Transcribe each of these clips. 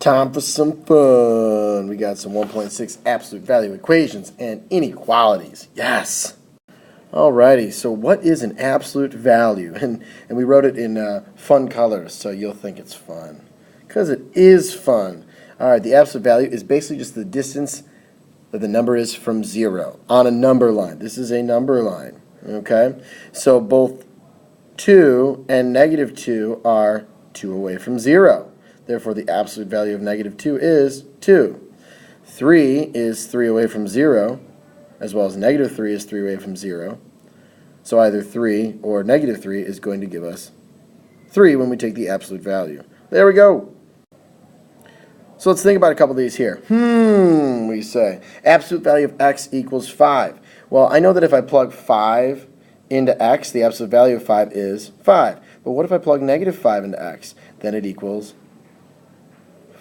Time for some fun. We got some 1.6 absolute value equations and inequalities. Yes. Alrighty, so what is an absolute value? And we wrote it in fun colors, so you'll think it's fun. Because it is fun. Alright, the absolute value is basically just the distance that the number is from 0 on a number line. This is a number line. Okay? So both 2 and negative 2 are 2 away from 0. Therefore, the absolute value of negative 2 is 2. 3 is 3 away from 0, as well as negative 3 is 3 away from 0. So either 3 or negative 3 is going to give us 3 when we take the absolute value. There we go. So let's think about a couple of these here. We say. Absolute value of x equals 5. Well, I know that if I plug 5 into x, the absolute value of 5 is 5. But what if I plug negative 5 into x? Then it equals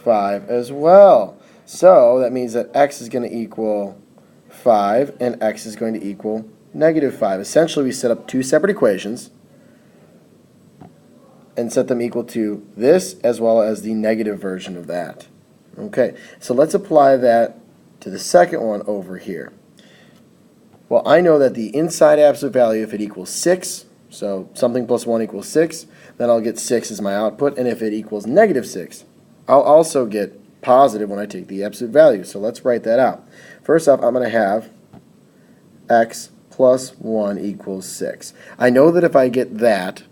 5 as well. So that means that x is going to equal 5 and x is going to equal negative 5. Essentially, we set up two separate equations and set them equal to this as well as the negative version of that. Okay, so let's apply that to the second one over here. Well, I know that the inside absolute value, if it equals 6, so something plus 1 equals 6, then I'll get 6 as my output, and if it equals negative 6, I'll also get positive when I take the absolute value. So let's write that out. First off, I'm going to have x plus 1 equals 6. I know that if I get that,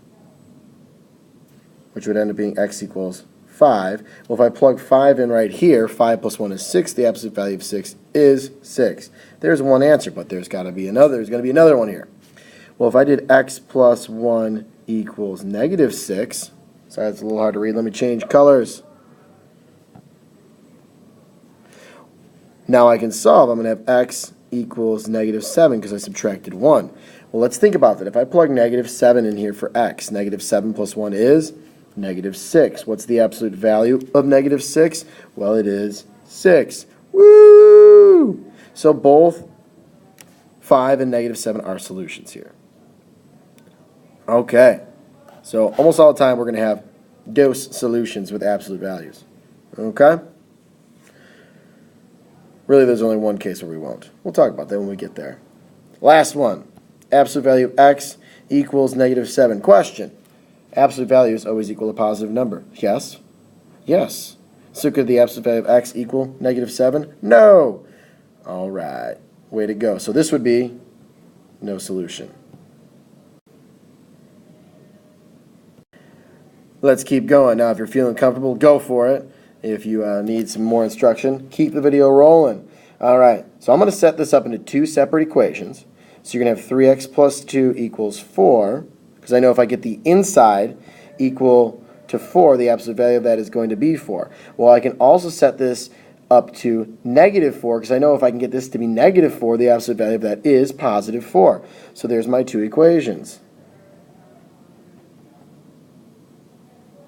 which would end up being x equals 5, well, if I plug 5 in right here, 5 plus 1 is 6. The absolute value of 6 is 6. There's one answer, but there's got to be another. There's going to be another one here. Well, if I did x plus 1 equals negative 6, sorry, that's a little hard to read. Let me change colors. Now I can solve. I'm going to have x equals negative 7 because I subtracted 1. Well, let's think about that. If I plug negative 7 in here for x, negative 7 plus 1 is negative 6. What's the absolute value of negative 6? Well, it is 6. Woo! So both 5 and negative 7 are solutions here. Okay. So almost all the time we're going to have dose solutions with absolute values. Okay? Really, there's only one case where we won't. We'll talk about that when we get there. Last one. Absolute value of x equals negative 7. Question. Absolute value is always equal to a positive number. Yes? Yes. So could the absolute value of x equal negative 7? No! All right. Way to go. So this would be no solution. Let's keep going. Now, if you're feeling comfortable, go for it. If you need some more instruction, keep the video rolling. All right, so I'm going to set this up into two separate equations. So you're going to have 3x plus 2 equals 4, because I know if I get the inside equal to 4, the absolute value of that is going to be 4. Well, I can also set this up to negative 4, because I know if I can get this to be negative 4, the absolute value of that is positive 4. So there's my two equations.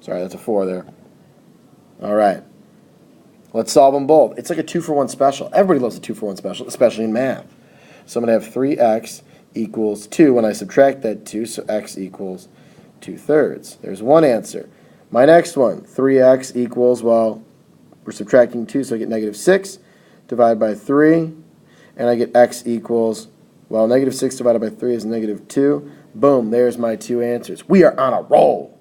Sorry, that's a 4 there. All right, let's solve them both. It's like a 2-for-1 special. Everybody loves a 2-for-1 special, especially in math. So I'm going to have 3x equals 2 when I subtract that 2, so x equals 2/3. There's one answer. My next one, 3x equals, well, we're subtracting 2, so I get negative 6 divided by 3, and I get x equals, well, negative 6 divided by 3 is negative 2. Boom, there's my two answers. We are on a roll.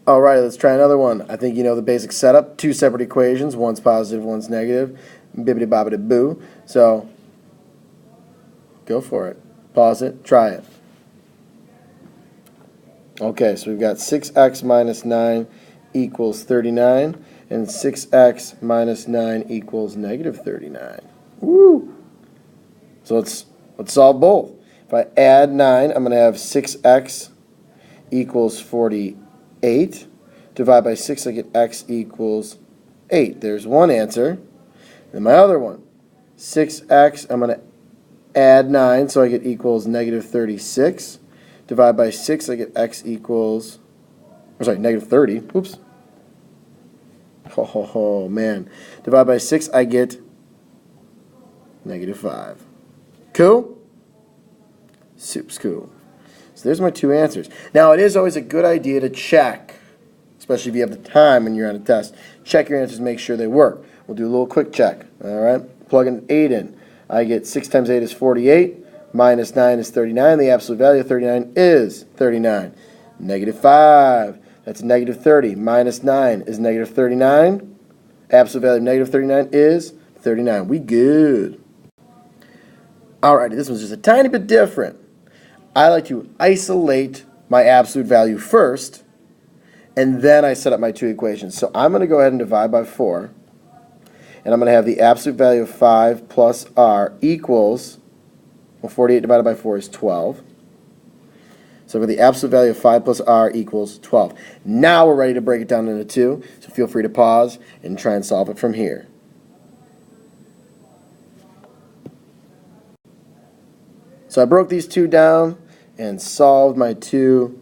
Alright, let's try another one. I think you know the basic setup. Two separate equations. One's positive, one's negative. Bibbidi-bobbidi-boo. So, go for it. Pause it. Try it. Okay, so we've got 6x minus 9 equals 39. And 6x minus 9 equals negative 39. Woo! So let's solve both. If I add 9, I'm going to have 6x equals 48. Divide by 6, I get x equals 8. There's one answer. Then my other one, 6x, I'm going to add 9, so I get equals negative 36. Divide by 6, I get x equals, negative 30. Oops. Oh, man. Divide by 6, I get negative 5. Cool? Soup's cool. So there's my two answers. Now, it is always a good idea to check especially if you have the time when you're on a test. Check your answers, make sure they work. We'll do a little quick check. All right, plug an 8 in. I get 6 times 8 is 48, minus 9 is 39. The absolute value of 39 is 39. Negative 5, that's negative 30. Minus 9 is negative 39. Absolute value of negative 39 is 39. We good. Alrighty, this one's just a tiny bit different. I like to isolate my absolute value first, and then I set up my two equations. So I'm going to go ahead and divide by 4, and I'm going to have the absolute value of 5 plus r equals, well, 48 divided by 4 is 12. So for the absolute value of 5 plus r equals 12. Now we're ready to break it down into 2, so feel free to pause and try and solve it from here. So I broke these two down and solved my two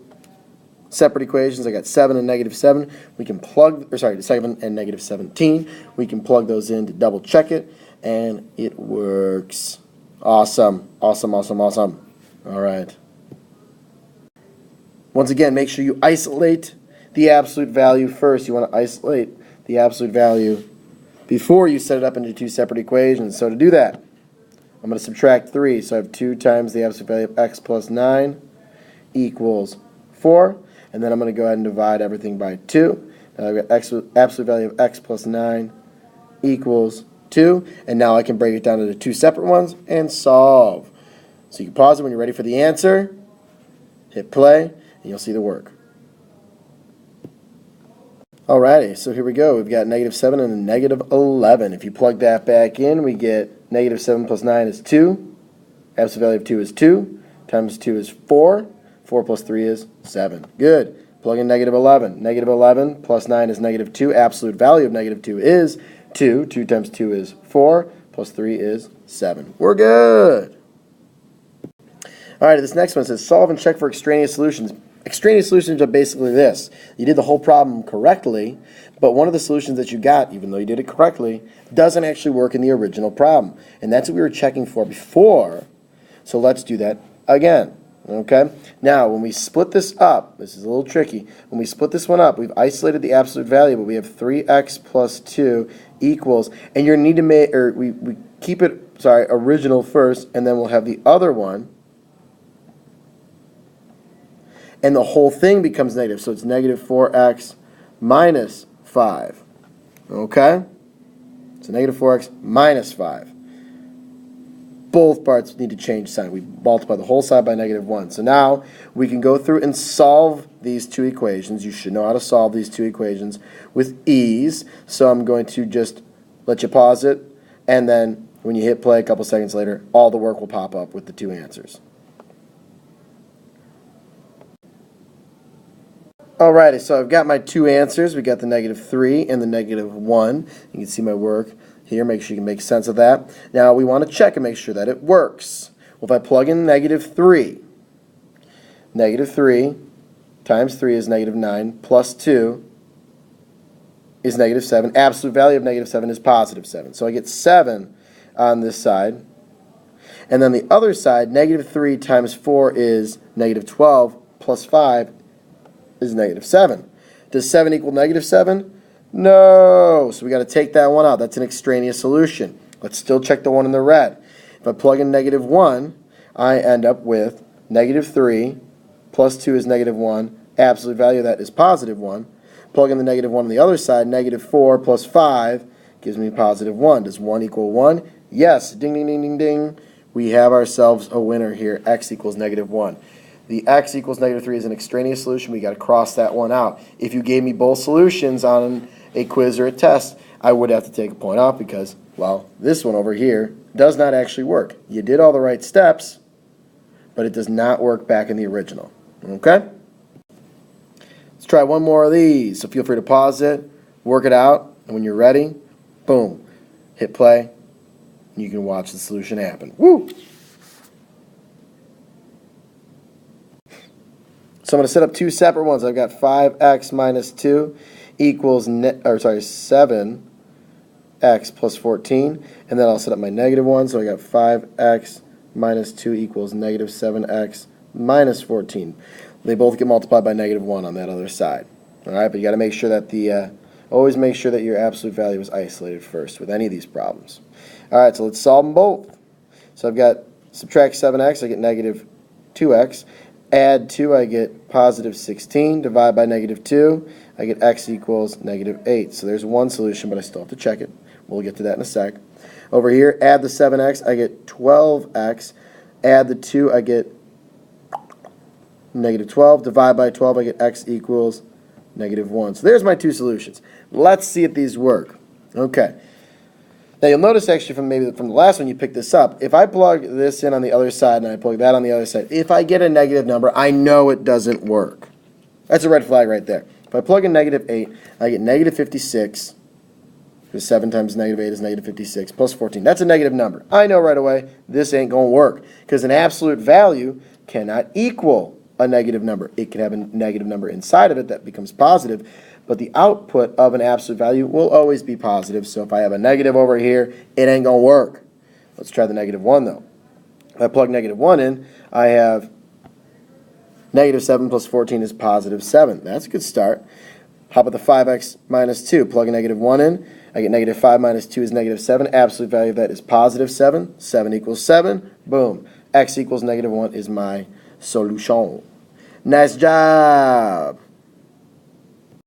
separate equations. I got 7 and negative 7. We can plug, or sorry, 7 and negative 17. We can plug those in to double check it, and it works. Awesome, awesome, awesome, awesome. All right. Once again, make sure you isolate the absolute value first. You want to isolate the absolute value before you set it up into two separate equations. So to do that, I'm going to subtract 3. So I have 2 times the absolute value of x plus 9 equals 4. And then I'm going to go ahead and divide everything by 2. Now I've got absolute value of x plus 9 equals 2. And now I can break it down into two separate ones and solve. So you can pause it when you're ready for the answer. Hit play, and you'll see the work. Alrighty, so here we go. We've got negative 7 and a negative 11. If you plug that back in, we get negative 7 plus 9 is 2. Absolute value of 2 is 2. Times 2 is 4. 4 plus 3 is 7. Good. Plug in negative 11. Negative 11 plus 9 is negative 2. Absolute value of negative 2 is 2. 2 times 2 is 4. Plus 3 is 7. We're good. Alright, this next one says solve and check for extraneous solutions. Extraneous solutions are basically this. You did the whole problem correctly, but one of the solutions that you got, even though you did it correctly, doesn't actually work in the original problem. And that's what we were checking for before. So let's do that again. Okay? Now, when we split this up, this is a little tricky. When we split this one up, we've isolated the absolute value, but we have 3x plus 2 equals, and you need to make, or we keep it, original first, and then we'll have the other one. And the whole thing becomes negative. So it's negative 4x minus 5. Okay? So negative 4x minus 5. Both parts need to change sign. We multiply the whole side by negative 1. So now we can go through and solve these two equations. You should know how to solve these two equations with ease. So I'm going to just let you pause it. And then when you hit play a couple seconds later, all the work will pop up with the two answers. Alrighty, so I've got my two answers. We got the negative 3 and the negative 1. You can see my work here. Make sure you can make sense of that. Now we want to check and make sure that it works. Well, if I plug in negative 3 times 3 is negative 9 plus 2 is negative 7. Absolute value of negative 7 is positive 7. So I get 7 on this side. And then the other side, negative 3 times 4 is negative 12 plus 5 is negative 7. Does 7 equal negative 7? No. So we got to take that one out. That's an extraneous solution. Let's still check the one in the red. If I plug in negative 1, I end up with negative 3 plus 2 is negative 1. Absolute value of that is positive 1. Plug in the negative 1 on the other side. Negative 4 plus 5 gives me positive 1. Does 1 equal 1? Yes. Ding, ding, ding, ding, ding. We have ourselves a winner here. X equals negative 1. The x equals negative 3 is an extraneous solution. We got to cross that one out. If you gave me both solutions on a quiz or a test, I would have to take a point off because, well, this one over here does not actually work. You did all the right steps, but it does not work back in the original. Okay? Let's try one more of these. So feel free to pause it, work it out, and when you're ready, boom, hit play, and you can watch the solution happen. Woo! So I'm going to set up two separate ones. I've got 5x minus 2 equals 7x plus 14. And then I'll set up my negative one. So I got 5x minus 2 equals negative 7x minus 14. They both get multiplied by negative 1 on that other side. All right, but you got to make sure that always make sure that your absolute value is isolated first with any of these problems. All right, so let's solve them both. So I've got subtract 7x, I get negative 2x. Add 2, I get positive 16. Divide by negative 2, I get x equals negative 8. So there's one solution, but I still have to check it. We'll get to that in a sec. Over here, add the 7x, I get 12x. Add the 2, I get negative 12. Divide by 12, I get x equals negative 1. So there's my two solutions. Let's see if these work. Okay. Now you'll notice actually from the last one you picked this up. If I plug this in on the other side and I plug that on the other side, if I get a negative number, I know it doesn't work. That's a red flag right there. If I plug in negative 8, I get negative 56, because 7 times negative 8 is negative 56, plus 14. That's a negative number. I know right away this ain't going to work, because an absolute value cannot equal a negative number. It can have a negative number inside of it that becomes positive, but the output of an absolute value will always be positive. So if I have a negative over here, it ain't going to work. Let's try the negative 1 though. If I plug negative 1 in, I have negative 7 plus 14 is positive 7. That's a good start. How about the 5x minus 2? Plug a negative 1 in. I get negative 5 minus 2 is negative 7. Absolute value of that is positive 7. 7 equals 7. Boom. X equals negative 1 is my solution. Nice job.